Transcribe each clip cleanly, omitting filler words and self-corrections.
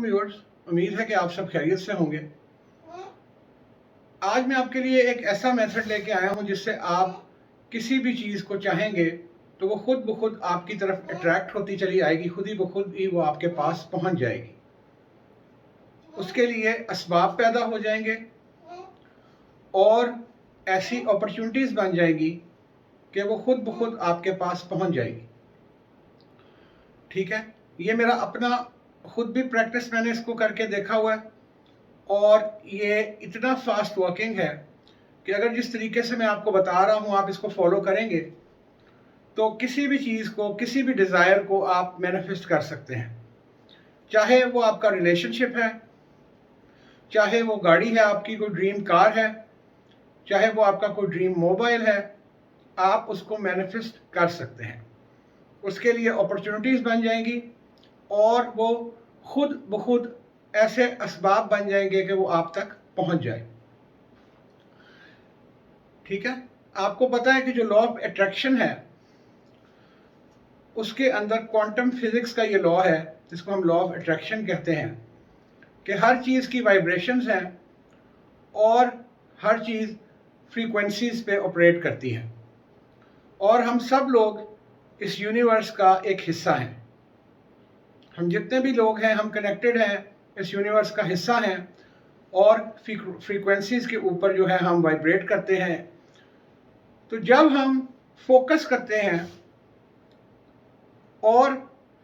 Viewers, उम्मीद है कि आप सब खैरियत से होंगे। आज मैं आपके लिए एक ऐसा मेथड लेके आया हूं जिससे आप किसी भी चीज़ को चाहेंगे तो वो खुद ब खुद आपकी तरफ अट्रैक्ट होती चली आएगी, खुद ही ब खुद ही वो आपके पास पहुंच जाएगी। उसके लिए असबाब पैदा हो जाएंगे और ऐसी अपॉर्चुनिटीज़ बन जाएगी कि वो खुद ब खुद आपके पास पहुंच जाएगी। ठीक है, ये मेरा अपना खुद भी प्रैक्टिस, मैंने इसको करके देखा हुआ है और ये इतना फास्ट वर्किंग है कि अगर जिस तरीके से मैं आपको बता रहा हूँ आप इसको फॉलो करेंगे तो किसी भी चीज़ को, किसी भी डिज़ायर को आप मैनिफेस्ट कर सकते हैं। चाहे वो आपका रिलेशनशिप है, चाहे वो गाड़ी है, आपकी कोई ड्रीम कार है, चाहे वो आपका कोई ड्रीम मोबाइल है, आप उसको मैनिफेस्ट कर सकते हैं। उसके लिए अपॉर्चुनिटीज़ बन जाएंगी और वो खुद ब खुद ऐसे असबाब बन जाएंगे कि वो आप तक पहुंच जाए। ठीक है, आपको पता है कि जो लॉ ऑफ अट्रैक्शन है उसके अंदर क्वांटम फिजिक्स का ये लॉ है जिसको हम लॉ ऑफ अट्रैक्शन कहते हैं कि हर चीज़ की वाइब्रेशंस हैं और हर चीज़ फ्रीक्वेंसीज पे ऑपरेट करती है और हम सब लोग इस यूनिवर्स का एक हिस्सा हैं। हम जितने भी लोग हैं हम कनेक्टेड हैं, इस यूनिवर्स का हिस्सा हैं और फ्रीक्वेंसीज के ऊपर जो है हम वाइब्रेट करते हैं। तो जब हम फोकस करते हैं और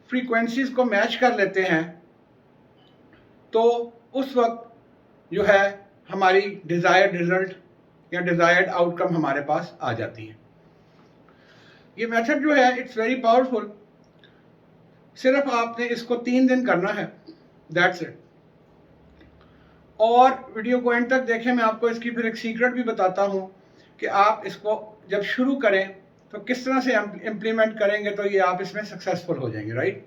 फ्रीक्वेंसीज को मैच कर लेते हैं तो उस वक्त जो है हमारी डिज़ायर्ड रिजल्ट या डिज़ायर्ड आउटकम हमारे पास आ जाती है। ये मेथड जो है इट्स वेरी पावरफुल। सिर्फ आपने इसको 3 दिन करना है, दैट्स इट। और वीडियो को एंड तक देखें, मैं आपको इसकी फिर एक सीक्रेट भी बताता हूँ कि आप इसको जब शुरू करें तो किस तरह से इम्प्लीमेंट करेंगे तो ये आप इसमें सक्सेसफुल हो जाएंगे, राइट।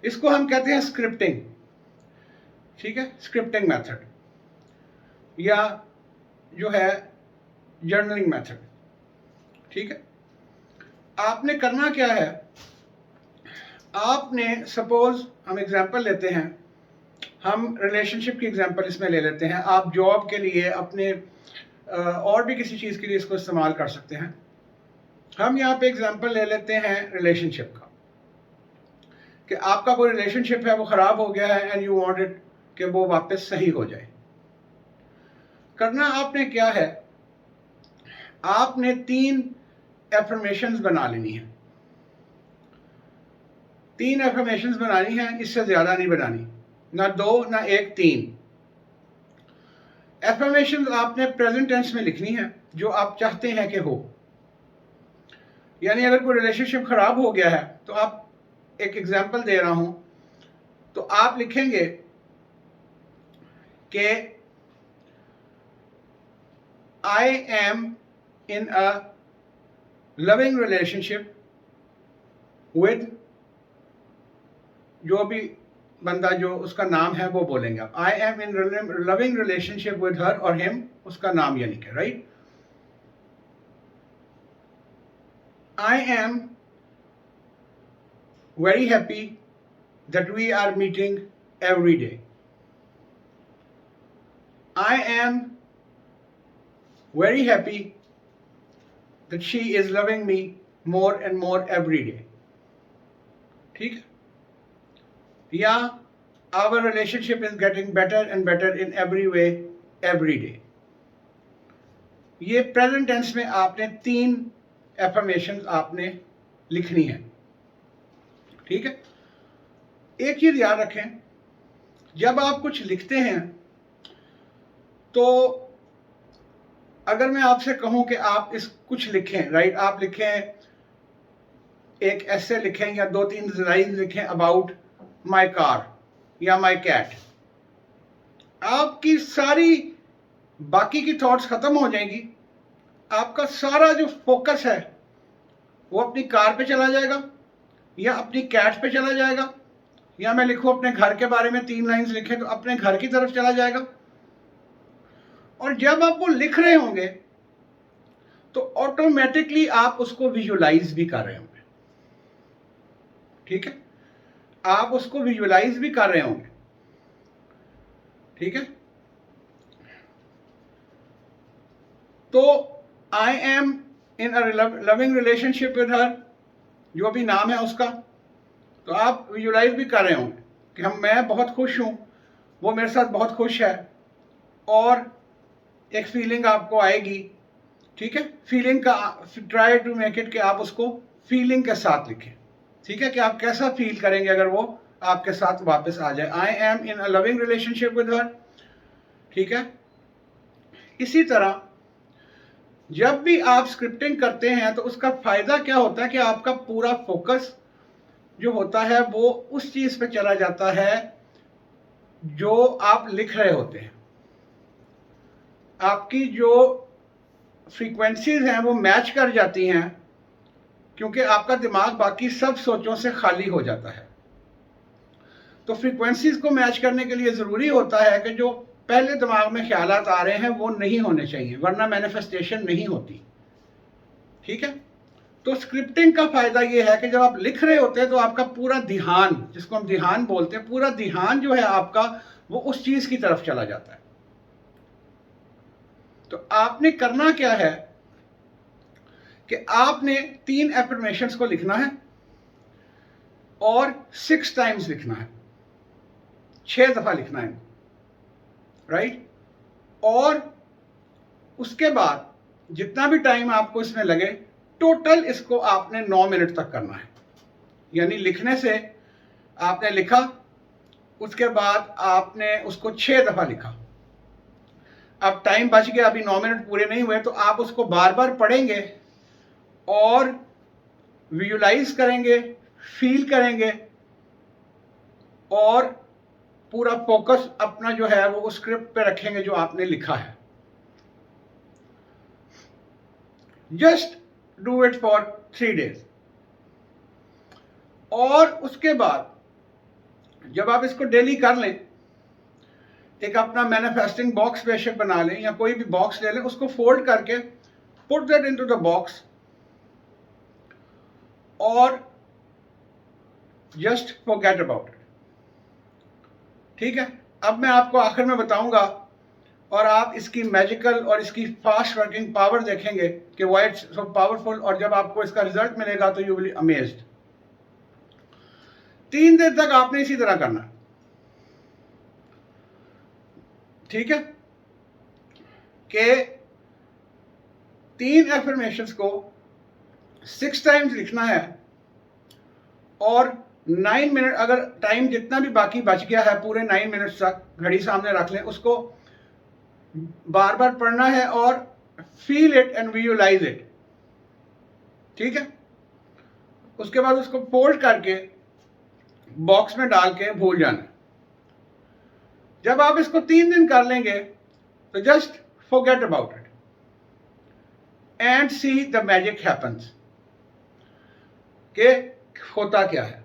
इसको हम कहते हैं स्क्रिप्टिंग। ठीक है, स्क्रिप्टिंग मेथड या जो है जर्नलिंग मेथड। ठीक है, आपने करना क्या है, आपने सपोज हम एग्जांपल लेते हैं, हम रिलेशनशिप की एग्जांपल इसमें ले लेते हैं। आप जॉब के लिए, अपने और भी किसी चीज़ के लिए इसको इस्तेमाल कर सकते हैं। हम यहाँ पे एग्जांपल ले लेते हैं रिलेशनशिप का कि आपका कोई रिलेशनशिप है वो ख़राब हो गया है एंड यू वांट इट कि वो वापस सही हो जाए। करना आपने क्या है, आपने 3 एफर्मेशंस बना लेनी है। 3 एफर्मेशंस बनानी है, इससे ज़्यादा नहीं बनानी, ना 2 ना 1, 3 एफर्मेशंस आपने प्रेजेंट टेंस में लिखनी है जो आप चाहते हैं कि हो। यानी अगर कोई रिलेशनशिप खराब हो गया है तो आप, एक एग्जांपल दे रहा हूं, तो आप लिखेंगे कि I am in a loving relationship with, जो भी बंदा जो उसका नाम है वो बोलेंगे आप। I am in loving relationship with her और हिम, उसका नाम ये लिखे, right. I am very happy that we are meeting every day. I am very happy that she is loving me more and more every day. ठीक है, या our relationship is getting better and better in every way every day. ये present tense में आपने 3 affirmation आपने लिखनी है। ठीक है, एक चीज याद रखें, जब आप कुछ लिखते हैं तो अगर मैं आपसे कहूं कि आप इस कुछ लिखें, राइट, आप लिखें एक ऐसे लिखें या 2-3 लाइन लिखें अबाउट माय कार या माय कैट, आपकी सारी बाकी की थॉट्स खत्म हो जाएंगी। आपका सारा जो फोकस है वो अपनी कार पे चला जाएगा या अपनी कैट पे चला जाएगा, या मैं लिखूं अपने घर के बारे में 3 लाइंस लिखे तो अपने घर की तरफ चला जाएगा। और जब आप वो लिख रहे होंगे तो ऑटोमेटिकली आप उसको विजुलाइज भी कर रहे होंगे। ठीक है, आप उसको विजुअलाइज भी कर रहे होंगे, ठीक है। तो I am in a loving relationship with her, जो भी नाम है उसका, तो आप विजुअलाइज भी कर रहे होंगे कि मैं बहुत खुश हूँ, वो मेरे साथ बहुत खुश है, और एक फीलिंग आपको आएगी, ठीक है। फीलिंग का ट्राई टू मेक इट कि आप उसको फीलिंग के साथ लिखें, ठीक है, कि आप कैसा फील करेंगे अगर वो आपके साथ वापस आ जाए। I am in a loving relationship with her, ठीक है। इसी तरह जब भी आप स्क्रिप्टिंग करते हैं तो उसका फायदा क्या होता है कि आपका पूरा फोकस जो होता है वो उस चीज पे चला जाता है जो आप लिख रहे होते हैं। आपकी जो फ्रीक्वेंसीज हैं वो मैच कर जाती हैं, क्योंकि आपका दिमाग बाकी सब सोचों से खाली हो जाता है। तो फ्रीक्वेंसीज को मैच करने के लिए ज़रूरी होता है कि जो पहले दिमाग में ख्यालात आ रहे हैं वो नहीं होने चाहिए, वरना मैनिफेस्टेशन नहीं होती, ठीक है। तो स्क्रिप्टिंग का फायदा ये है कि जब आप लिख रहे होते हैं तो आपका पूरा ध्यान, जिसको हम ध्यान बोलते हैं, पूरा ध्यान जो है आपका वो उस चीज की तरफ चला जाता है। तो आपने करना क्या है कि आपने 3 एफर्मेशंस को लिखना है और 6 टाइम्स लिखना है, 6 दफा लिखना है, राइट। और उसके बाद जितना भी टाइम आपको इसमें लगे, टोटल इसको आपने 9 मिनट तक करना है। यानी लिखने से आपने लिखा, उसके बाद आपने उसको 6 दफा लिखा, अब टाइम बच गया, अभी 9 मिनट पूरे नहीं हुए, तो आप उसको बार बार पढ़ेंगे और विजुलाइज करेंगे, फील करेंगे, और पूरा फोकस अपना जो है वो उस स्क्रिप्ट पे रखेंगे जो आपने लिखा है। Just do it for 3 days. और उसके बाद जब आप इसको डेली कर लें, एक अपना मैनिफेस्टिंग बॉक्स बेशक बना लें या कोई भी बॉक्स ले लें, उसको फोल्ड करके put that into the box और जस्ट फॉरगेट अबाउट इट, ठीक है। अब मैं आपको आखिर में बताऊंगा और आप इसकी मैजिकल और इसकी फास्ट वर्किंग पावर देखेंगे कि व्हाई इट्स सो पावरफुल, और जब आपको इसका रिजल्ट मिलेगा तो यू विल बी अमेज्ड। 3 दिन तक आपने इसी तरह करना, ठीक है, कि 3 एफर्मेशंस को 6 टाइम्स लिखना है और 9 मिनट, अगर टाइम जितना भी बाकी बच गया है पूरे 9 मिनट्स तक घड़ी सामने रख लें, उसको बार बार पढ़ना है और feel it and visualise it, ठीक है। उसके बाद उसको फोल्ड करके बॉक्स में डाल के भूल जाना। जब आप इसको 3 दिन कर लेंगे तो just forget about it and see the magic happens, कि होता क्या है।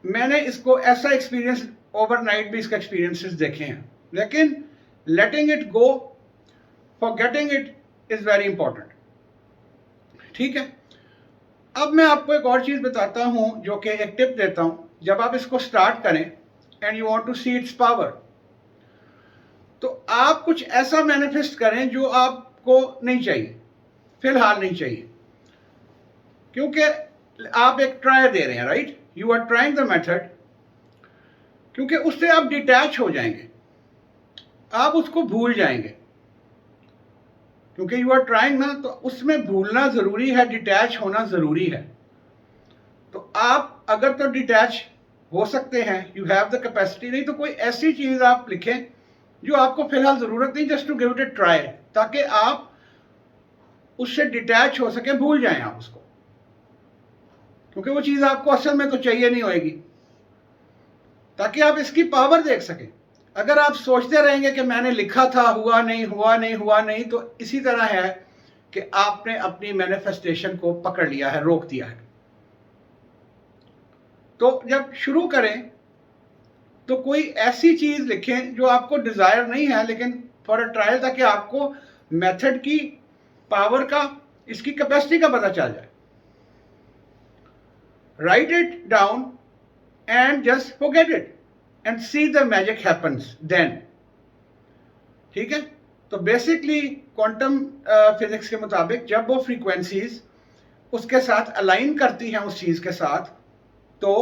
मैंने इसको ऐसा एक्सपीरियंस, ओवरनाइट भी इसका एक्सपीरियंसेस देखे हैं, लेकिन letting it go, forgetting it is very important, ठीक है। अब मैं आपको एक और चीज बताता हूं, जो कि एक टिप देता हूं। जब आप इसको स्टार्ट करें and you want to see its power, तो आप कुछ ऐसा मैनिफेस्ट करें जो आपको नहीं चाहिए, फिलहाल नहीं चाहिए, क्योंकि आप एक ट्राई दे रहे हैं, right. You are trying the method, क्योंकि उससे आप डिटैच हो जाएंगे, आप उसको भूल जाएंगे, क्योंकि यू आर ट्राइंग ना, तो उसमें भूलना जरूरी है, डिटैच होना जरूरी है। तो आप अगर तो डिटैच हो सकते हैं, यू हैव द कैपेसिटी, नहीं तो कोई ऐसी चीज आप लिखें जो आपको फिलहाल जरूरत नहीं, just to give it a try, ताकि आप उससे डिटैच हो सके, भूल जाएं आप उसको, क्योंकि वो चीज आपको असल में तो चाहिए नहीं होगी, ताकि आप इसकी पावर देख सकें। अगर आप सोचते रहेंगे कि मैंने लिखा था, हुआ नहीं, हुआ नहीं, हुआ नहीं, तो इसी तरह है कि आपने अपनी मैनिफेस्टेशन को पकड़ लिया है, रोक दिया है। तो जब शुरू करें तो कोई ऐसी चीज लिखें जो आपको डिजायर नहीं है, लेकिन फॉर अ ट्रायल, ताकि आपको मेथड की पावर का, इसकी कैपेसिटी का पता चल जाए। Right it down and just forget it and see the magic happens then. ठीक है, तो बेसिकली क्वांटम फिजिक्स के मुताबिक जब वो फ्रीक्वेंसीज उसके साथ अलाइन करती हैं उस चीज़ के साथ, तो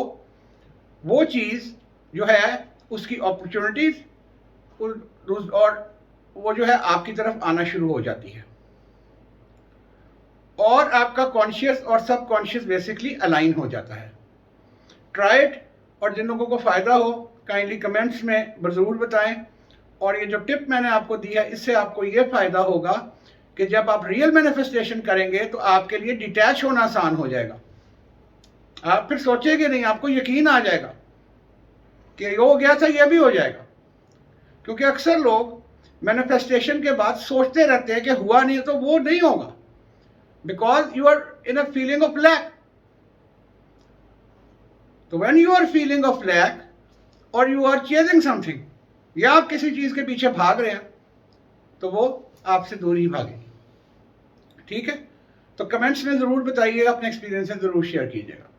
वो चीज़ जो है उसकी अपॉर्चुनिटीज और वो जो है आपकी तरफ आना शुरू हो जाती है और आपका कॉन्शियस और सबकॉन्शियस बेसिकली अलाइन हो जाता है. ट्राई इट, और जिन लोगों को फ़ायदा हो काइंडली कमेंट्स में ज़रूर बताएं. और ये जो टिप मैंने आपको दी है इससे आपको ये फ़ायदा होगा कि जब आप रियल मैनिफेस्टेशन करेंगे तो आपके लिए डिटैच होना आसान हो जाएगा. आप फिर सोचेंगे नहीं, आपको यकीन आ जाएगा कि ये हो गया था, ये भी हो जाएगा. क्योंकि अक्सर लोग मैनिफेस्टेशन के बाद सोचते रहते हैं कि हुआ नहीं तो वो नहीं होगा, because you are in a feeling of lack. तो when you are feeling of lack और यू आर चेजिंग समथिंग, या आप किसी चीज़ के पीछे भाग रहे हैं, तो वो आपसे दूर ही भागेगी. ठीक है, तो कमेंट्स में ज़रूर बताइए, अपने एक्सपीरियंस ज़रूर शेयर कीजिएगा.